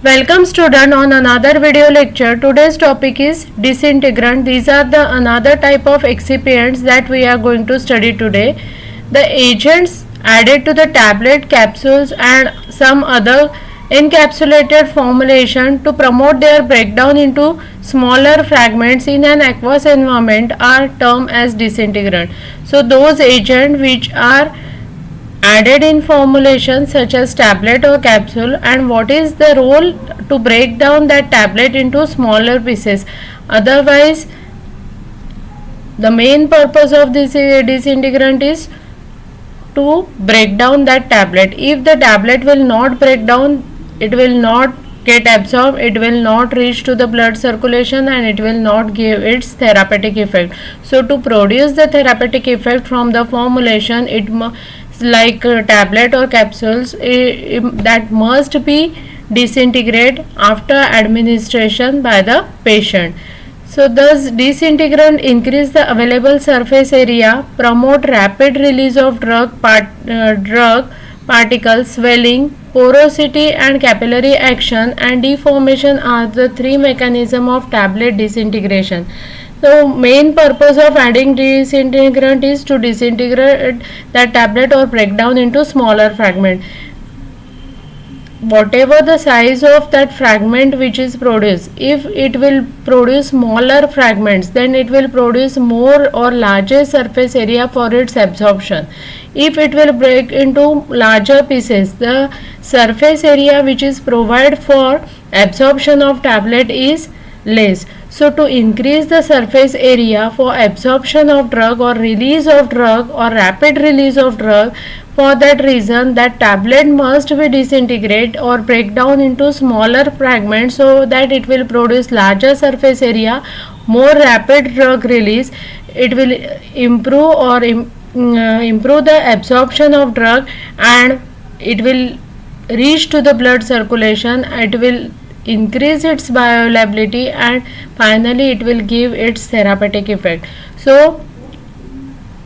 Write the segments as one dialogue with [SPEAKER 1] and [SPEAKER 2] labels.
[SPEAKER 1] Welcome student on another video lecture. Today's topic is disintegrant. These are the another type of excipients that we are going to study today. The agents added to the tablet, capsules and some other encapsulated formulation to promote their breakdown into smaller fragments in an aqueous environment are termed as disintegrant. So those agents which are added in formulations such as tablet or capsule, and what is the role to break down that tablet into smaller pieces. Otherwise, the main purpose of this disintegrant is to break down that tablet. If the tablet will not break down, it will not get absorbed, it will not reach to the blood circulation, and it will not give its therapeutic effect. So to produce the therapeutic effect from the formulation, it like tablet or capsules, that must be disintegrate after administration by the patient. So thus disintegrant increase the available surface area, promote rapid release of drug particles, swelling, porosity and capillary action and deformation are the three mechanisms of tablet disintegration. So main purpose of adding disintegrant is to disintegrate that tablet or break down into smaller fragment. Whatever the size of that fragment which is produced, if it will produce smaller fragments, then it will produce more or larger surface area for its absorption. If it will break into larger pieces, the surface area which is provided for absorption of tablet is less. So to increase the surface area for absorption of drug or release of drug or rapid release of drug, for that reason that tablet must be disintegrate or break down into smaller fragments so that it will produce larger surface area, more rapid drug release. It will improve the absorption of drug, and it will reach to the blood circulation. It will increase its bioavailability, and finally it will give its therapeutic effect. So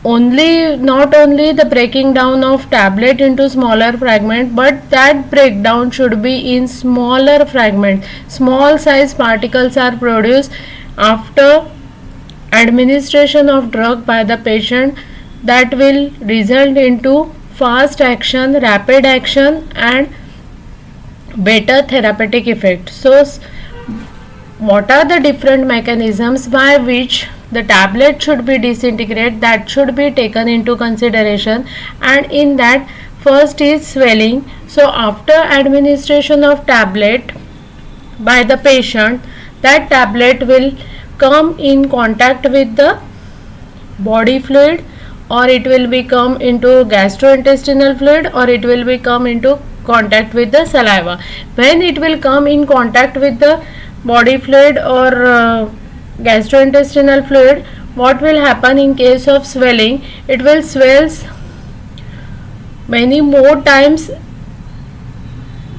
[SPEAKER 1] not only the breaking down of tablet into smaller fragment, but that breakdown should be in smaller fragments. Small size particles are produced after administration of drug by the patient, that will result into fast action, rapid action and better therapeutic effect. So what are the different mechanisms by which the tablet should be disintegrated, that should be taken into consideration, and in that first is swelling. So after administration of tablet by the patient, that tablet will come in contact with the body fluid, or it will become into gastrointestinal fluid, or it will become into contact with the saliva. When it will come in contact with the body fluid or gastrointestinal fluid, what will happen in case of swelling? It will swells many more times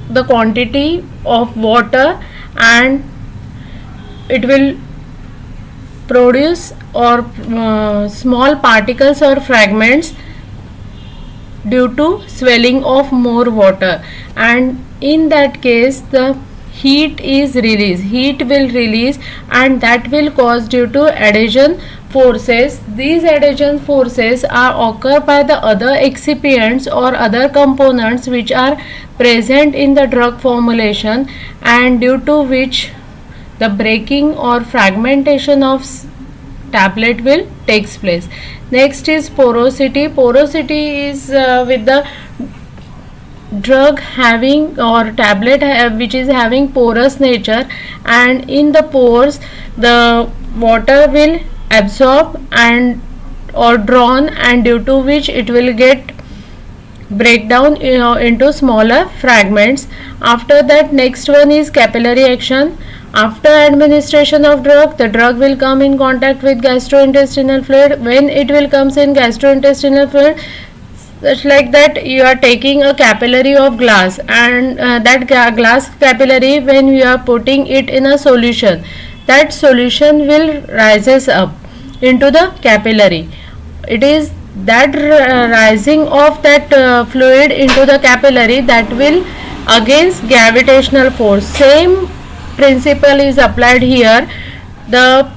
[SPEAKER 1] the quantity of water, and it will produce or small particles or fragments due to swelling of more water, and in that case the heat will release, and that will cause due to adhesion forces. These adhesion forces are occurred by the other excipients or other components which are present in the drug formulation, and due to which the breaking or fragmentation of tablet will takes place. Next is porosity. Porosity is with the drug having or tablet which is having porous nature, and in the pores the water will absorb and or drawn, and due to which it will get breakdown into smaller fragments. After that, next one is capillary action. After administration of drug, the drug will come in contact with gastrointestinal fluid. When it will comes in gastrointestinal fluid, it's like that you are taking a capillary of glass, and that glass capillary, when you are putting it in a solution, that solution will rises up into the capillary. It is that rising of that fluid into the capillary that will against gravitational force. Same principle is applied here. The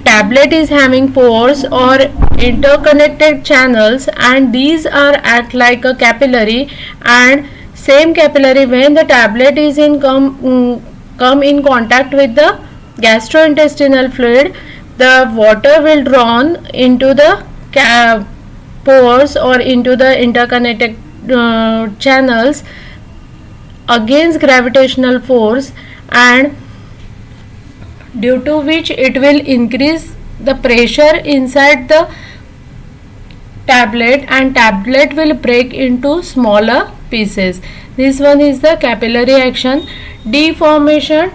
[SPEAKER 1] tablet is having pores or interconnected channels, and these are act like a capillary, and same capillary, when the tablet is in come in contact with the gastrointestinal fluid, the water will drawn into the pores or into the interconnected channels against gravitational force, and due to which it will increase the pressure inside the tablet, and tablet will break into smaller pieces. This one is the capillary action. Deformation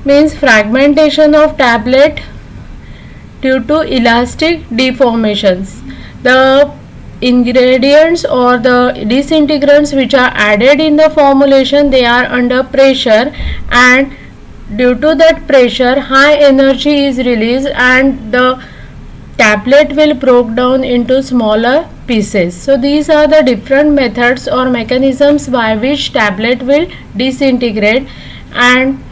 [SPEAKER 1] means fragmentation of tablet due to elastic deformations. The ingredients or the disintegrants which are added in the formulation, they are under pressure, and due to that pressure high energy is released, and the tablet will broke down into smaller pieces. So these are the different methods or mechanisms by which tablet will disintegrate, and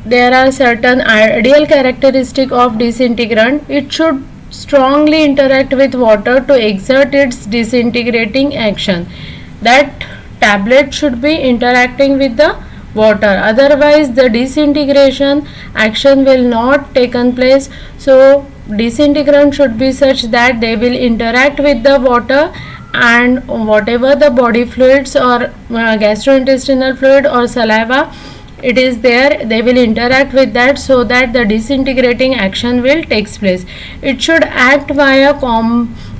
[SPEAKER 1] there are certain ideal characteristic of disintegrant. It should strongly interact with water to exert its disintegrating action. That tablet should be interacting with the water, otherwise the disintegration action will not taken place. So disintegrant should be such that they will interact with the water, and whatever the body fluids or gastrointestinal fluid or saliva it is there, they will interact with that, so that the disintegrating action will takes place. It should act via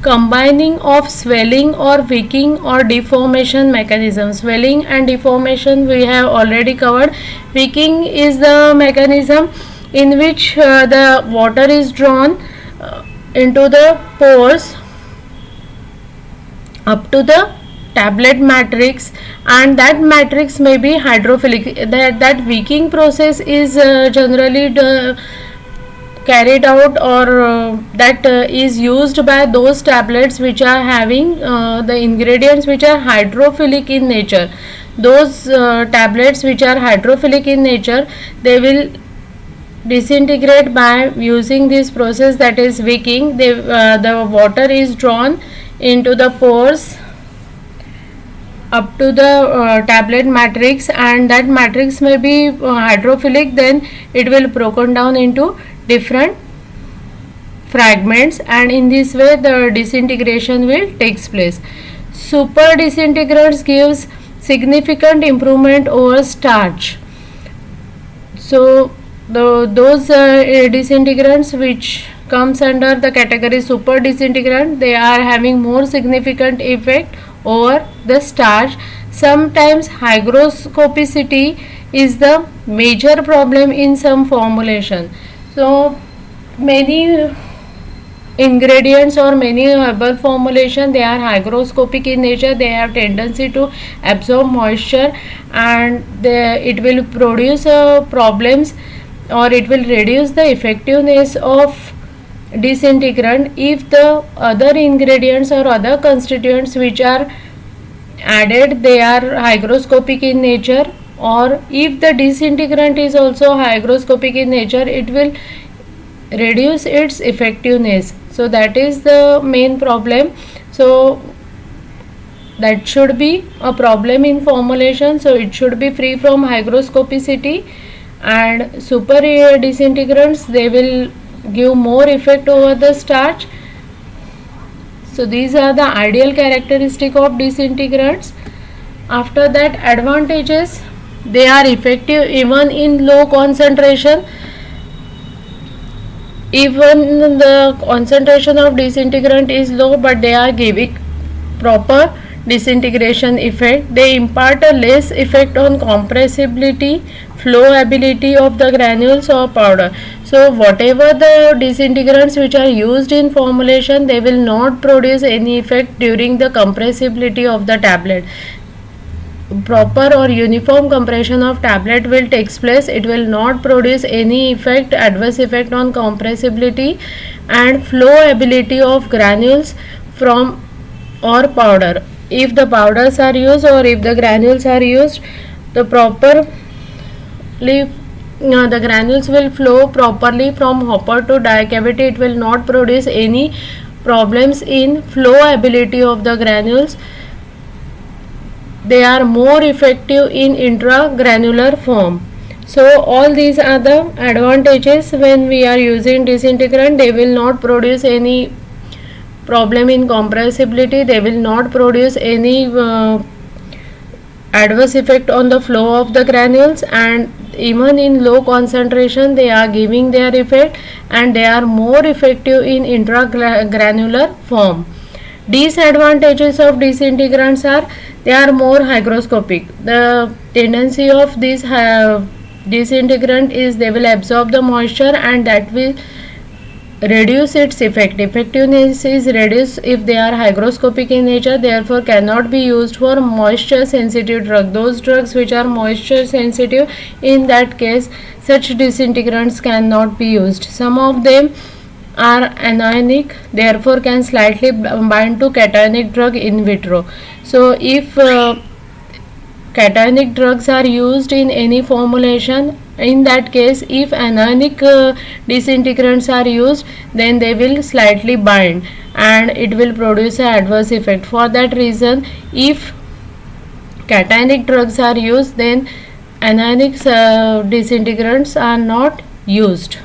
[SPEAKER 1] combining of swelling or wicking or deformation mechanism. Swelling and deformation we have already covered. Wicking is the mechanism in which the water is drawn into the pores up to the tablet matrix, and that matrix may be hydrophilic. That wicking process is generally carried out, or that is used by those tablets which are having the ingredients which are hydrophilic in nature. Those tablets which are hydrophilic in nature, they will disintegrate by using this process, that is wicking. The water is drawn into the pores up to the tablet matrix, and that matrix may be hydrophilic, then it will broken down into different fragments, and in this way the disintegration will takes place. Super disintegrants gives significant improvement over starch. So those disintegrants which comes under the category super disintegrant, they are having more significant effect over the starch. Sometimes hygroscopicity is the major problem in some formulation. So many ingredients or many herbal formulation, they are hygroscopic in nature. They have tendency to absorb moisture, and it will produce problems, or it will reduce the effectiveness of disintegrant if the other ingredients or other constituents which are added, they are hygroscopic in nature, or if the disintegrant is also hygroscopic in nature, it will reduce its effectiveness. So that is the main problem. So that should be a problem in formulation. So it should be free from hygroscopicity, and super disintegrants, they will give more effect over the starch. So these are the ideal characteristic of disintegrants. After that, advantages, they are effective even in low concentration. Even the concentration of disintegrant is low, but they are giving proper disintegration effect. They impart a less effect on compressibility, flowability of the granules or powder. So whatever the disintegrants which are used in formulation, they will not produce any effect during the compressibility of the tablet. Proper or uniform compression of tablet will takes place. It will not produce any effect, adverse effect on compressibility and flowability of granules from or powder. if the powders are used or if the granules are used, the properly the granules will flow properly from hopper to die cavity. It will not produce any problems in flow ability of the granules. They are more effective in intragranular form. So all these are the advantages when we are using disintegrant. They will not produce any problem in compressibility. They will not produce any adverse effect on the flow of the granules, and even in low concentration they are giving their effect, and they are more effective in intragranular form. Disadvantages of disintegrants are they are more hygroscopic. The tendency of these disintegrant is they will absorb the moisture, and that will reduce its effect. Effectiveness is reduced if they are hygroscopic in nature, therefore cannot be used for moisture sensitive drug. Those drugs which are moisture sensitive, in that case such disintegrants cannot be used. Some of them are anionic, therefore can slightly bind to cationic drug in vitro. So if cationic drugs are used in any formulation, in that case if anionic disintegrants are used, then they will slightly bind and it will produce an adverse effect. For that reason, if cationic drugs are used, then anionic disintegrants are not used.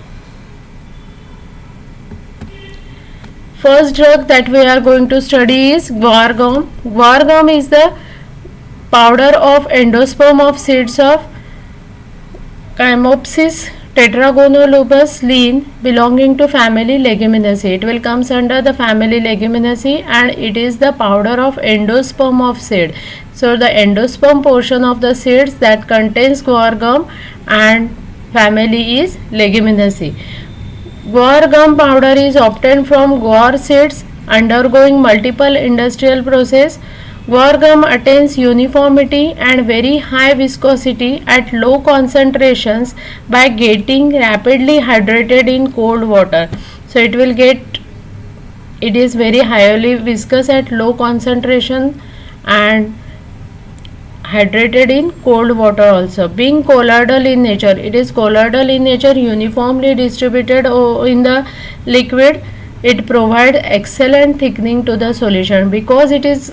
[SPEAKER 1] First drug that we are going to study is guar gum. Guar gum is the powder of endosperm of seeds of Chymopsis tetragonolobus lean belonging to family Leguminaceae. It will comes under the family Leguminaceae, and it is the powder of endosperm of seed. So the endosperm portion of the seeds that contains guar gum and family is Leguminaceae. Guar gum powder is obtained from guar seeds undergoing multiple industrial process. Guar gum attains uniformity and very high viscosity at low concentrations by getting rapidly hydrated in cold water. So it is very highly viscous at low concentration and hydrated in cold water also. Being colloidal in nature, it is colloidal in nature, uniformly distributed in the liquid. It provides excellent thickening to the solution. Because it is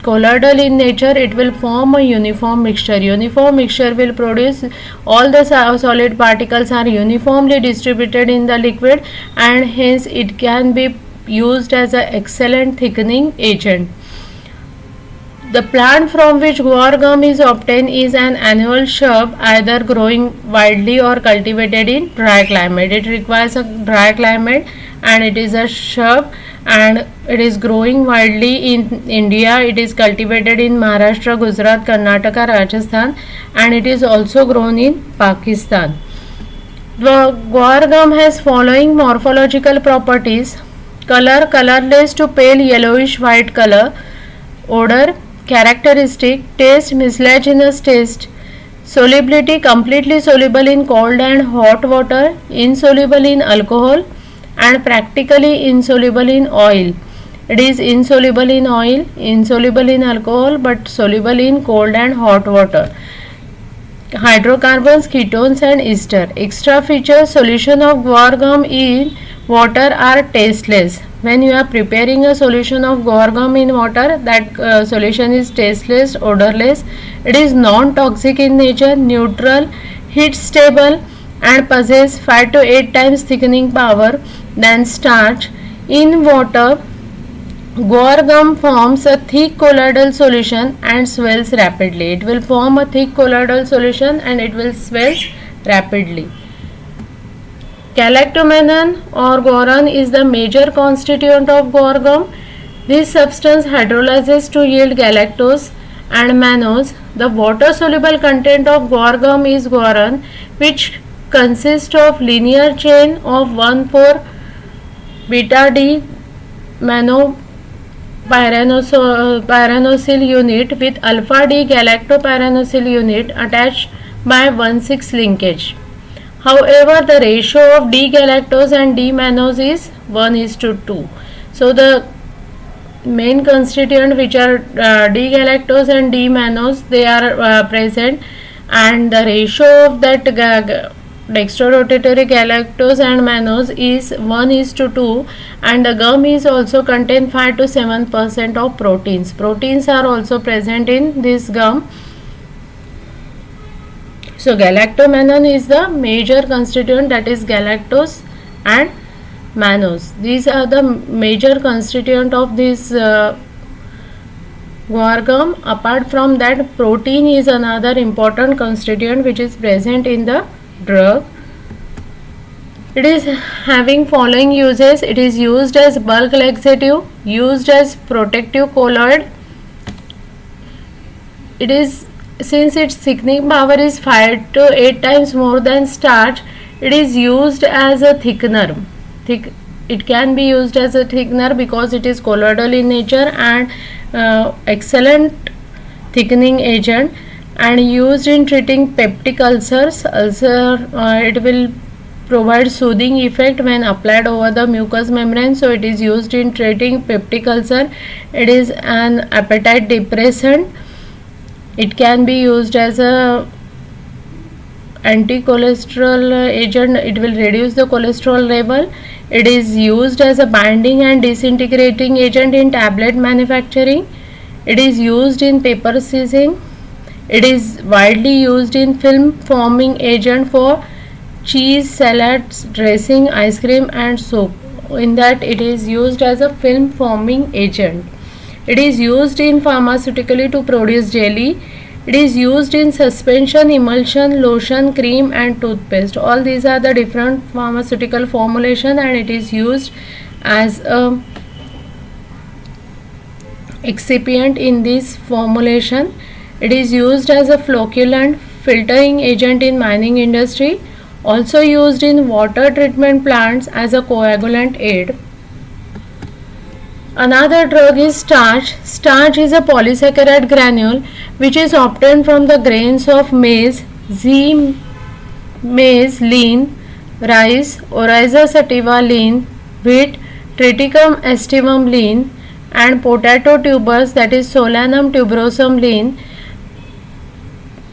[SPEAKER 1] colloidal in nature, it will form a uniform mixture. Uniform mixture will produce all the solid particles are uniformly distributed in the liquid, and hence it can be used as an excellent thickening agent. The plant from which guar gum is obtained is an annual shrub, either growing widely or cultivated in dry climate. It requires a dry climate, and it is a shrub, and it is growing widely in India. It is cultivated in Maharashtra, Gujarat, Karnataka, Rajasthan, and it is also grown in Pakistan. The guar gum has following morphological properties: color colorless to pale yellowish white color, odor characteristic, taste mucilaginous taste, solubility completely soluble in cold and hot water, insoluble in alcohol, and practically insoluble in oil. It is insoluble in oil, insoluble in alcohol, but soluble in cold and hot water. Hydrocarbons, ketones and ester. Extra features: solution of guar gum in water are tasteless. When you are preparing a solution of guar gum in water, that solution is tasteless, odorless. It is non-toxic in nature, neutral, heat stable, and possess 5 to 8 times thickening power than starch. In water, guar gum forms a thick colloidal solution and swells rapidly. It will form a thick colloidal solution and it will swell rapidly. Galactomannan or guaran is the major constituent of guar gum. This substance hydrolyzes to yield galactose and mannose. The water soluble content of guar gum is guaran, which consists of linear chain of 1,4 beta D pyrannosyl unit with alpha D galactopyrannosyl unit attached by 1,6 linkage. However, the ratio of D galactose and D mannose is 1:2. So the main constituent which are D-galactose and D-mannose, they are present, and the ratio of that dextrorotatory galactose and mannose is 1:2, and the gum is also contain 5 to 7% of proteins. Proteins are also present in this gum. So galactomannan is the major constituent, that is galactose and mannose. These are the major constituent of this guar gum. Apart from that, protein is another important constituent which is present in the drug. It is having following uses. It is used as bulk laxative, used as protective colloid. It is, since its thickening power is 5 to 8 times more than starch, it is used as a thickener. It can be used as a thickener because it is colloidal in nature and excellent thickening agent, and used in treating peptic ulcers. It will provide soothing effect when applied over the mucous membrane. So it is used in treating peptic ulcer. It is an appetite depressant. It can be used as a anti-cholesterol agent. It will reduce the cholesterol level. It is used as a binding and disintegrating agent in tablet manufacturing. It is used in paper sizing. It is widely used in film forming agent for cheese, salads, dressing, ice cream and soup. In that it is used as a film forming agent. It is used in pharmaceutically to produce jelly. It is used in suspension, emulsion, lotion, cream and toothpaste. All these are the different pharmaceutical formulation, and it is used as a excipient in this formulation. It is used as a flocculant, filtering agent in mining industry. Also used in water treatment plants as a coagulant aid. Another drug is starch. Starch is a polysaccharide granule which is obtained from the grains of maize, maize, lean, rice, Oryza sativa lean, wheat, Triticum aestivum lean, and potato tubers, that is Solanum tuberosum lean.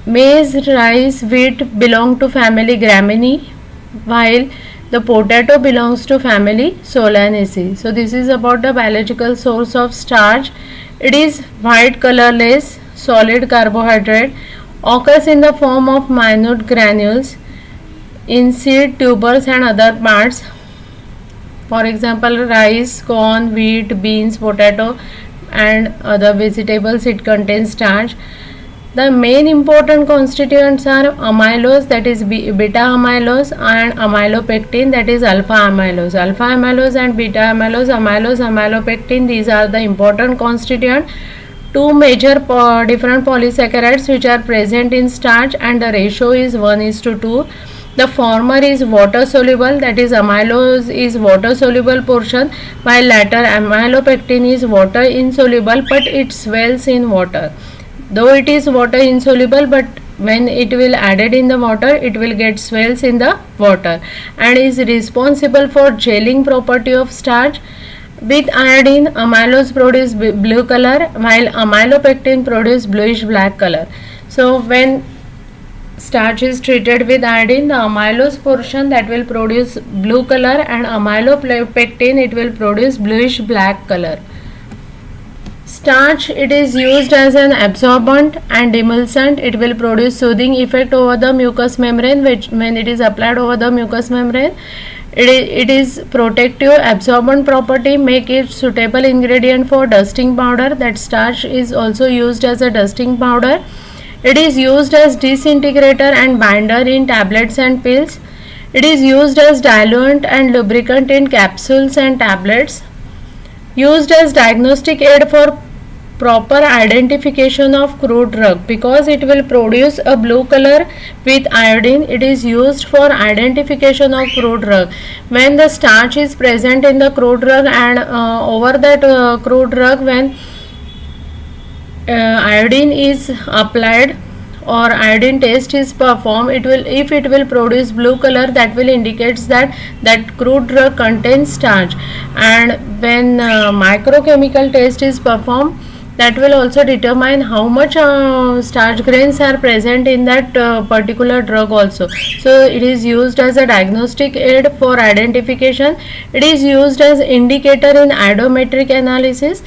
[SPEAKER 1] Maize, rice, wheat belong to family Gramineae, while the potato belongs to family Solanaceae. So this is about the biological source of starch. It is white, colorless, solid carbohydrate, occurs in the form of minute granules in seed, tubers and other parts. For example, rice, corn, wheat, beans, potato and other vegetables, it contains starch. The main important constituents are amylose, that is beta amylose, and amylopectin, that is alpha amylose. Alpha amylose and beta amylose, amylopectin, these are the important constituents. Two major different polysaccharides which are present in starch, and the ratio is 1:2. The former is water soluble, that is amylose is water soluble portion, while latter amylopectin is water insoluble, but it swells in water. Though it is water insoluble, but when it will added in the water, it will get swells in the water, and is responsible for gelling property of starch. With iodine, amylose produce blue color, while amylopectin produce bluish black color. So when starch is treated with iodine, the amylose portion that will produce blue color, and amylopectin it will produce bluish black color. Starch, it is used as an absorbent and emulsant. It will produce soothing effect over the mucous membrane, which when it is applied over the mucous membrane, it is protective absorbent property, make it suitable ingredient for dusting powder. That starch is also used as a dusting powder. It is used as disintegrator and binder in tablets and pills. It is used as diluent and lubricant in capsules and tablets. Used as diagnostic aid for proper identification of crude drug, because it will produce a blue color with iodine. It is used for identification of crude drug. When the starch is present in the crude drug, and over that crude drug, when iodine is applied or iodine test is performed, if it will produce blue color, that will indicates that crude drug contains starch. And when microchemical test is performed, that will also determine how much starch grains are present in that particular drug also. So it is used as a diagnostic aid for identification. It is used as indicator in iodometric analysis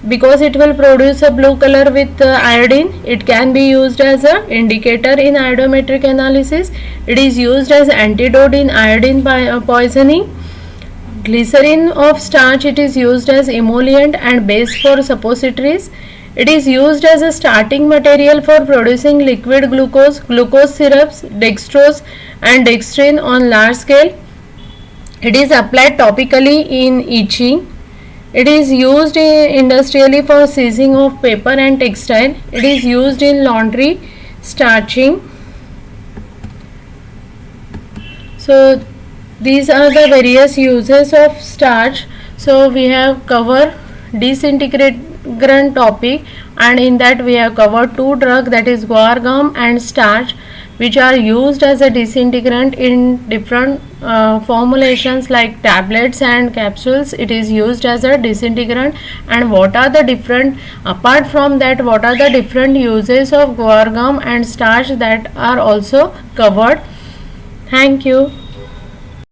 [SPEAKER 1] because it will produce a blue color with iodine. It can be used as a indicator in iodometric analysis. It is used as antidote in iodine poisoning. Glycerin of starch, it is used as emollient and base for suppositories. It is used as a starting material for producing liquid glucose, glucose syrups, dextrose and dextrin on large scale. It is applied topically in itching. It is used industrially for seizing of paper and textile. It is used in laundry starching. So these are the various uses of starch. So we have covered disintegrant topic, and in that we have covered two drugs, that is guar gum and starch, which are used as a disintegrant in different formulations like tablets and capsules. It is used as a disintegrant. And what are the different, apart from that, what are the different uses of guar gum and starch, that are also covered. Thank you.